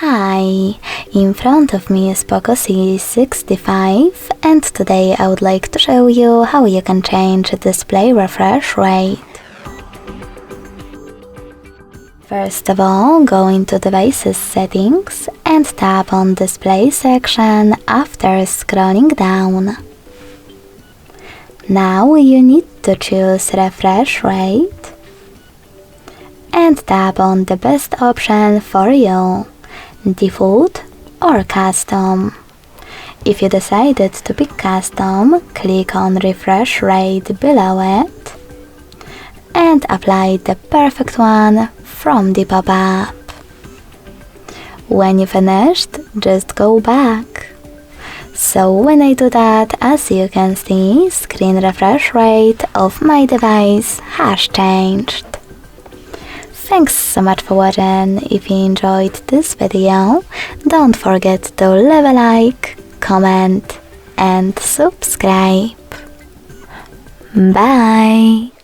Hi, in front of me is Poco C65 and today I would like to show you how you can change display refresh rate. First of all, go into Devices settings and tap on Display section after scrolling down. Now you need to choose Refresh Rate and tap on the best option for you, Default or Custom. If you decided to pick Custom, click on Refresh Rate below it and apply the perfect one from the pop-up. When you finished, just go back. So when I do that, as you can see, screen refresh rate of my device has changed. Thanks so much for watching. If you enjoyed this video, don't forget to leave a like, comment and subscribe. Bye!